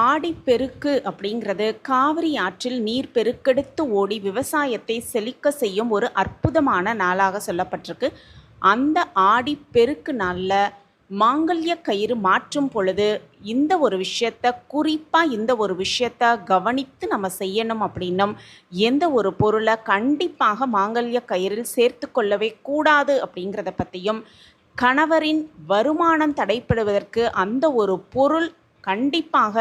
ஆடிப்பெருக்கு அப்படிங்கிறது காவிரி ஆற்றில் நீர் பெருக்கெடுத்து ஓடி விவசாயத்தை செழிக்க செய்யும் ஒரு அற்புதமான நாளாக சொல்லப்பட்டிருக்கு. அந்த ஆடிப்பெருக்கு நாளில் மாங்கல்ய கயிறு மாற்றும் பொழுது இந்த ஒரு விஷயத்த குறிப்பாக இந்த ஒரு விஷயத்த கவனித்து நம்ம செய்யணும் அப்படின்னும், எந்த ஒரு பொருளை கண்டிப்பாக மாங்கல்ய கயிறில் சேர்த்து கொள்ளவே கூடாது அப்படிங்கிறத பற்றியும், கணவரின் வருமானம் தடைப்படுவதற்கு அந்த ஒரு பொருள் கண்டிப்பாக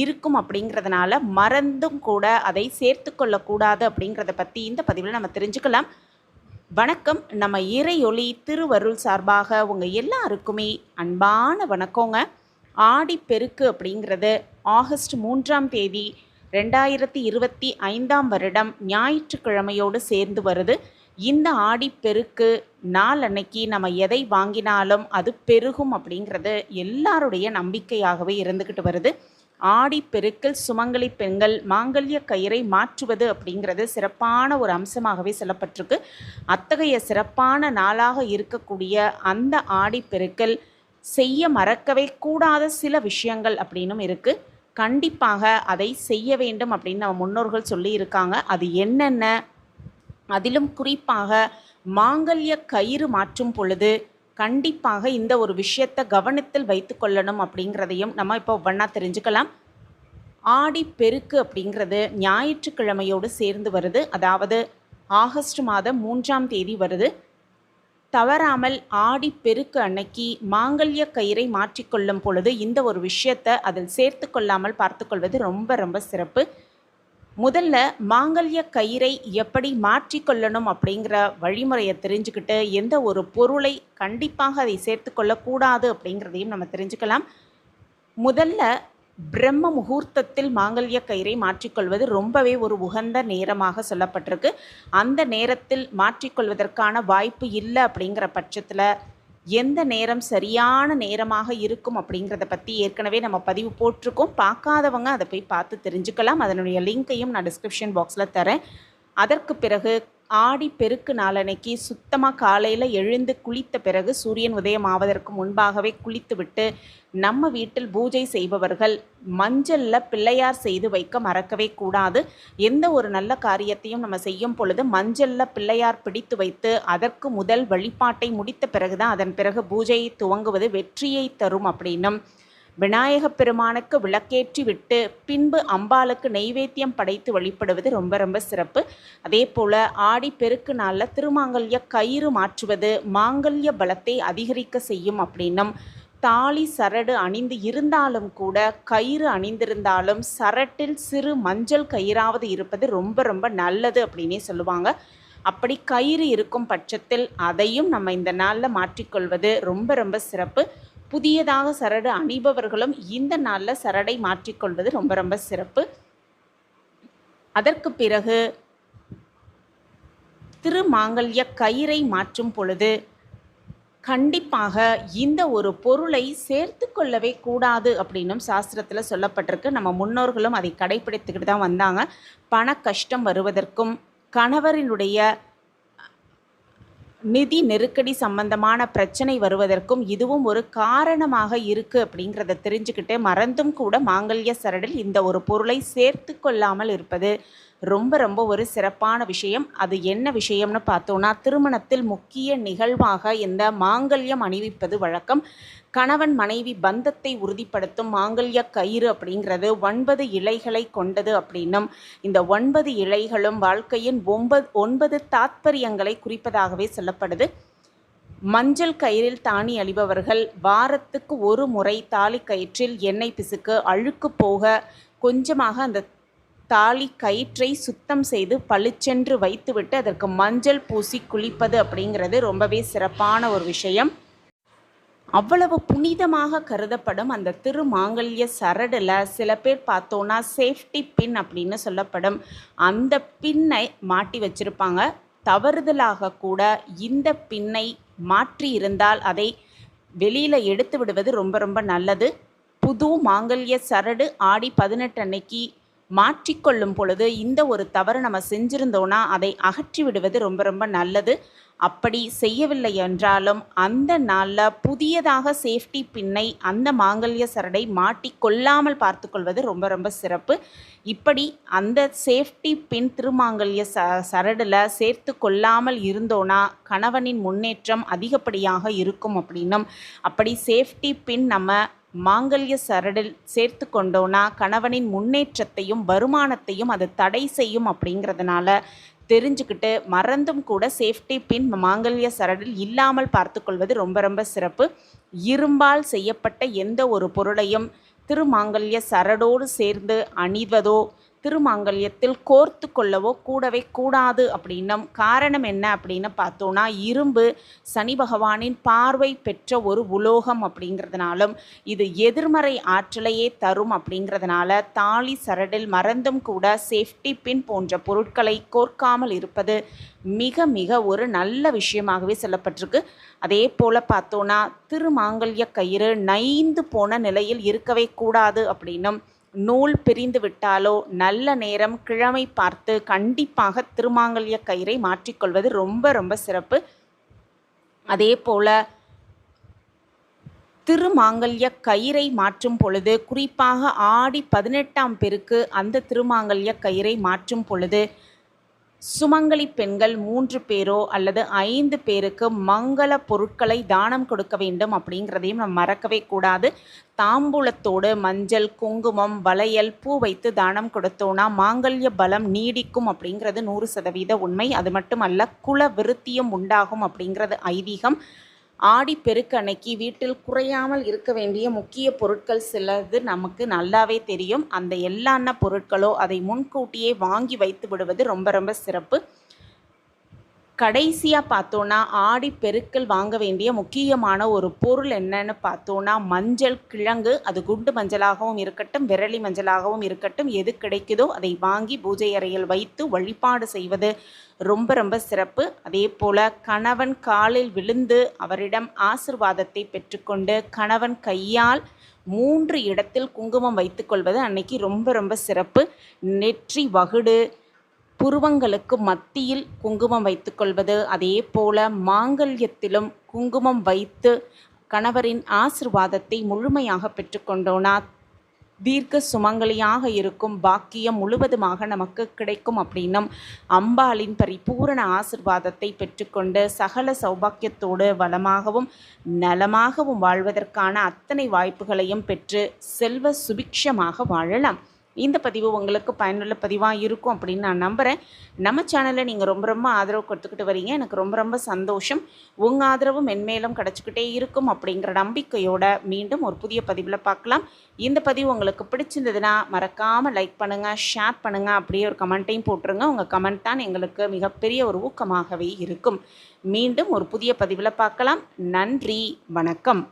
இருக்கும் அப்படிங்கிறதுனால மறந்தும் கூட அதை சேர்த்து கொள்ளக்கூடாது அப்படிங்கிறத பற்றி இந்த பதிவில் நம்ம தெரிஞ்சுக்கலாம். வணக்கம். நம்ம இறையொளி திருவருள் சார்பாக உங்கள் எல்லாருக்குமே அன்பான வணக்கங்க. ஆடிப்பெருக்கு அப்படிங்கிறது ஆகஸ்ட் 3ஆம் தேதி 2025 வருடம் ஞாயிற்றுக்கிழமையோடு சேர்ந்து வருது. இந்த ஆடிப்பெருக்கு நாள் அன்னைக்கு நம்ம எதை வாங்கினாலும் அது பெருகும் அப்படிங்கிறது எல்லாருடைய நம்பிக்கையாகவே இருந்துக்கிட்டு வருது. ஆடிப்பெருக்கில் சுமங்கலி பெண்கள் மாங்கல்ய கயிறை மாற்றுவது அப்படிங்கிறது சிறப்பான ஒரு அம்சமாகவே சொல்லப்பட்டிருக்கு. அத்தகைய சிறப்பான நாளாக இருக்கக்கூடிய அந்த ஆடிப்பெருக்கில் செய்ய மறக்கவே கூடாத சில விஷயங்கள் அப்படின்னும் இருக்குது. கண்டிப்பாக அதை செய்ய வேண்டும் அப்படின்னு நம்ம முன்னோர்கள் சொல்லி இருக்காங்க. அது என்னென்ன, அதிலும் குறிப்பாக மாங்கல்ய கயிறு மாற்றும் பொழுது கண்டிப்பாக இந்த ஒரு விஷயத்தை கவனத்தில் வைத்து கொள்ளணும் அப்படிங்கிறதையும் நம்ம இப்போ ஒவ்வொன்றா தெரிஞ்சுக்கலாம். ஆடிப்பெருக்கு அப்படிங்கிறது ஞாயிற்றுக்கிழமையோடு சேர்ந்து வருது. அதாவது ஆகஸ்ட் மாதம் 3ஆம் தேதி வருது. தவறாமல் ஆடிப்பெருக்கு அன்னைக்கு மாங்கல்ய கயிறை மாற்றிக்கொள்ளும் பொழுது இந்த ஒரு விஷயத்தை அதில் சேர்த்து கொள்ளாமல் பார்த்துக்கொள்வது ரொம்ப ரொம்ப சிறப்பு. முதல்ல மாங்கல்ய கயிறை எப்படி மாற்றிக்கொள்ளணும் அப்படிங்கிற வழிமுறையை தெரிஞ்சுக்கிட்டு, எந்த ஒரு பொருளை கண்டிப்பாக அதை சேர்த்து கொள்ளக்கூடாது அப்படிங்கிறதையும் நம்ம தெரிஞ்சுக்கலாம். முதல்ல பிரம்ம முகூர்த்தத்தில் மாங்கல்ய கயிறை மாற்றிக்கொள்வது ரொம்பவே ஒரு உகந்த நேரமாக சொல்லப்பட்டிருக்கு. அந்த நேரத்தில் மாற்றிக்கொள்வதற்கான வாய்ப்பு இல்லை அப்படிங்கிற பட்சத்தில் எந்த நேரம் சரியான நேரமாக இருக்கும் அப்படிங்கிறத பற்றி ஏற்கனவே நம்ம பதிவு போட்டிருக்கோம். பார்க்காதவங்க அதை போய் பார்த்து தெரிஞ்சுக்கலாம். அதனுடைய லிங்க்கையும் நான் டிஸ்கிரிப்ஷன் பாக்ஸில் தரேன். அதற்கு பிறகு ஆடிப்பெருக்கு நாளன்னைக்கு சுத்தமாக காலையில் எழுந்து குளித்த பிறகு சூரியன் உதயம் ஆவதற்கு முன்பாகவே குளித்து விட்டு நம்ம வீட்டில் பூஜை செய்பவர்கள் மஞ்சளில் பிள்ளையார் செய்து வைக்க மறக்கவே கூடாது. எந்த ஒரு நல்ல காரியத்தையும் நம்ம செய்யும் பொழுது மஞ்சளில் பிள்ளையார் பிடித்து வைத்து அதற்கு முதல் வழிபாட்டை முடித்த பிறகு தான் அதன் பிறகு பூஜையை துவங்குவது வெற்றியை தரும் அப்படின்னும், விநாயக பெருமானுக்கு விளக்கேற்றி விட்டு பின்பு அம்பாளுக்கு நெய்வேத்தியம் படைத்து வழிபடுவது ரொம்ப ரொம்ப சிறப்பு. அதே போல் ஆடிப்பெருக்கு நாளில் திருமாங்கல்ய கயிறு மாற்றுவது மாங்கல்ய பலத்தை அதிகரிக்க செய்யும் அப்படின்னும், தாலி சரடு அணிந்து இருந்தாலும் கூட கயிறு அணிந்திருந்தாலும் சரட்டில் சிறு மஞ்சள் கயிறாவது இருப்பது ரொம்ப ரொம்ப நல்லது அப்படின்னே சொல்லுவாங்க. அப்படி கயிறு இருக்கும் பட்சத்தில் அதையும் நம்ம இந்த நாளில் மாற்றிக்கொள்வது ரொம்ப ரொம்ப சிறப்பு. புதியதாக சரடு அணிபவர்களும் இந்த நாளில் சரடை மாற்றிக்கொள்வது ரொம்ப ரொம்ப சிறப்பு. அதற்கு பிறகு திருமாங்கல்ய கயிறை மாற்றும் பொழுது கண்டிப்பாக இந்த ஒரு பொருளை சேர்த்து கொள்ளவே கூடாது அப்படின்னும் சாஸ்திரத்தில் சொல்லப்பட்டிருக்கு. நம்ம முன்னோர்களும் அதை கடைபிடித்துக்கிட்டு தான் வந்தாங்க. பண கஷ்டம் வருவதற்கும் கணவரினுடைய நிதி நெருக்கடி சம்பந்தமான பிரச்சனை வருவதற்கும் இதுவும் ஒரு காரணமாக இருக்குது அப்படிங்கிறத தெரிஞ்சுக்கிட்டு மறந்தும் கூட மாங்கல்ய சரடில் இந்த ஒரு பொருளை சேர்த்து கொள்ளாமல் இருப்பது ரொம்ப ரொம்ப ஒரு சிறப்பான விஷயம். அது என்ன விஷயம்னு பார்த்தோன்னா, திருமணத்தில் முக்கிய நிகழ்வாக இந்த மாங்கல்யம் அணிவிப்பது வழக்கம். கணவன் மனைவி பந்தத்தை உறுதிப்படுத்தும் மாங்கல்ய கயிறு அப்படிங்கிறது 9 இலைகளை கொண்டது அப்படின்னும், இந்த 9 இலைகளும் வாழ்க்கையின் 9 தாத்பரியங்களை குறிப்பதாகவே சொல்லப்படுது. மஞ்சள் கயிறில் தாணி அழிபவர்கள் வாரத்துக்கு ஒரு முறை தாலி கயிற்றில் எண்ணெய் பிசுக்கு அழுக்கு போக கொஞ்சமாக அந்த தாலி கயிற்றை சுத்தம் செய்து பளிச்சென்று வைத்துவிட்டு அதற்கு மஞ்சள் பூசி குளிப்பது அப்படிங்கிறது ரொம்பவே சிறப்பான ஒரு விஷயம். அவ்வளவு புனிதமாக கருதப்படும் அந்த திருமாங்கல்ய சரடில் சில பேர் பார்த்தோன்னா சேஃப்டி பின் அப்படின்னு சொல்லப்படும் அந்த பின்னை மாட்டி வச்சுருப்பாங்க. தவறுதலாக கூட இந்த பின்னை மாற்றி இருந்தால் அதை வெளியில் எடுத்து விடுவது ரொம்ப ரொம்ப நல்லது. புது மாங்கல்ய சரடு ஆடி 18 அன்னைக்கு மாற்றிக்கொள்ளும் பொழுது இந்த ஒரு தவறு நம்ம செஞ்சிருந்தோன்னா அதை அகற்றி விடுவது ரொம்ப ரொம்ப நல்லது. அப்படி செய்யவில்லை என்றாலும் அந்த நாளில் புதியதாக சேஃப்டி பின்னை அந்த மாங்கல்ய சரடை மாட்டிக்கொள்ளாமல் பார்த்துக்கொள்வது ரொம்ப ரொம்ப சிறப்பு. இப்படி அந்த சேஃப்டி பின் திருமாங்கல்ய சரடில் சேர்த்து கொள்ளாமல் இருந்தோன்னா கணவனின் முன்னேற்றம் அதிகப்படியாக இருக்கும் அப்படின்னும், அப்படி சேஃப்டி பின் நம்ம மாங்கல்ய சரடில் சேர்த்து கொண்டோன்னா கணவனின் முன்னேற்றத்தையும் வருமானத்தையும் அது தடை செய்யும் அப்படிங்கிறதுனால தெரிஞ்சுக்கிட்டு மறந்தும் கூட சேஃப்டி பின் மாங்கல்ய சரடில் இல்லாமல் பார்த்துக்கொள்வது ரொம்ப ரொம்ப சிறப்பு. இரும்பால் செய்யப்பட்ட எந்த ஒரு பொருளையும் திருமாங்கல்ய சரடோடு சேர்ந்து அணிவதோ திருமாங்கல்யத்தில் கோர்த்து கொள்ளவோ கூடவே கூடாது அப்படின்னும், காரணம் என்ன அப்படின்னு பார்த்தோன்னா இரும்பு சனி பகவானின் பார்வை பெற்ற ஒரு உலோகம் அப்படிங்கிறதுனாலும் இது எதிர்மறை ஆற்றலையே தரும் அப்படிங்கிறதுனால தாலி சரடில் மறந்தும் கூட சேஃப்டி பின் போன்ற பொருட்களை கோர்க்காமல் இருப்பது மிக மிக ஒரு நல்ல விஷயமாகவே சொல்லப்பட்டிருக்கு. அதே போல் பார்த்தோன்னா திருமாங்கல்ய கயிறு நைந்து போன நிலையில் இருக்கவே கூடாது அப்படின்னும், நூல் பிரிந்து விட்டாலோ நல்ல நேரம் கிழமை பார்த்து கண்டிப்பாக திருமாங்கல்ய கயிறை மாற்றிக்கொள்வது ரொம்ப ரொம்ப சிறப்பு. அதே போல் திருமாங்கல்ய கயிறை மாற்றும் பொழுது குறிப்பாக ஆடி 18ஆம் பெருக்கு அந்த திருமாங்கல்ய கயிறை மாற்றும் பொழுது சுமங்கலி பெண்கள் 3 பேரோ அல்லது 5 பேருக்கு மங்கள பொருட்களை தானம் கொடுக்க வேண்டும் அப்படிங்கிறதையும் நம்ம மறக்கவே கூடாது. தாம்பூலத்தோடு மஞ்சள், குங்குமம், வளையல், பூ வைத்து தானம் கொடுத்தோன்னா மாங்கல்ய பலம் நீடிக்கும் அப்படிங்கிறது 100% உண்மை. அது மட்டுமல்ல, குல விருத்தியும் உண்டாகும் அப்படிங்கிறது ஐதீகம். ஆடி பெருக்கு அன்னைக்கு வீட்டில் குறையாமல் இருக்க வேண்டிய முக்கிய பொருட்கள் சிலது நமக்கு நல்லாவே தெரியும். அந்த எல்லா பொருட்களோ அதை முன்கூட்டியே வாங்கி வைத்து விடுவது ரொம்ப ரொம்ப சிறப்பு. கடைசியாக பார்த்தோன்னா ஆடி பெருக்கில் வாங்க வேண்டிய முக்கியமான ஒரு பொருள் என்னன்னு பார்த்தோன்னா மஞ்சள் கிழங்கு. அது குண்டு மஞ்சளாகவும் இருக்கட்டும், விரலி மஞ்சளாகவும் இருக்கட்டும், எது கிடைக்குதோ அதை வாங்கி பூஜை அறையில் வைத்து வழிபாடு செய்வது ரொம்ப ரொம்ப சிறப்பு. அதே போல் கணவன் காலில் விழுந்து அவரிடம் ஆசிர்வாதத்தை பெற்றுக்கொண்டு கணவன் கையால் 3 இடத்தில் குங்குமம் வைத்துக்கொள்வது அன்னைக்கு ரொம்ப ரொம்ப சிறப்பு. நெற்றி வகுடு, புருவங்களுக்கு மத்தியில் குங்குமம் வைத்துக்கொள்வது, அதே போல மாங்கல்யத்திலும் குங்குமம் வைத்து கணவரின் ஆசிர்வாதத்தை முழுமையாக பெற்றுக்கொண்டோனா தீர்க்க சுமங்கலியாக இருக்கும் பாக்கியம் முழுவதுமாக நமக்கு கிடைக்கும் அப்படின்னும், அம்பாளின் பரிபூரண ஆசிர்வாதத்தை பெற்றுக்கொண்டு சகல சௌபாக்கியத்தோடு வளமாகவும் நலமாகவும் வாழ்வதற்கான அத்தனை வாய்ப்புகளையும் பெற்று செல்வ சுபிக்ஷமாக வாழலாம். இந்த பதிவு உங்களுக்கு பயனுள்ள பதிவாக இருக்கும் அப்படின்னு நான் நம்புகிறேன். நம்ம சேனலில் நீங்கள் ரொம்ப ரொம்ப ஆதரவு கொடுத்துக்கிட்டு வரீங்க. எனக்கு ரொம்ப ரொம்ப சந்தோஷம். உங்கள் ஆதரவும் மென்மேலும் கிடச்சிக்கிட்டே இருக்கும் அப்படிங்கிற நம்பிக்கையோடு மீண்டும் ஒரு புதிய பதிவில் பார்க்கலாம். இந்த பதிவு உங்களுக்கு பிடிச்சிருந்ததுன்னா மறக்காமல் லைக் பண்ணுங்கள், ஷேர் பண்ணுங்கள், அப்படியே ஒரு கமெண்ட்டையும் போட்டுருங்க. உங்கள் கமெண்ட் தான் எங்களுக்கு மிகப்பெரிய ஒரு ஊக்கமாகவே இருக்கும். மீண்டும் ஒரு புதிய பதிவில் பார்க்கலாம். நன்றி, வணக்கம்.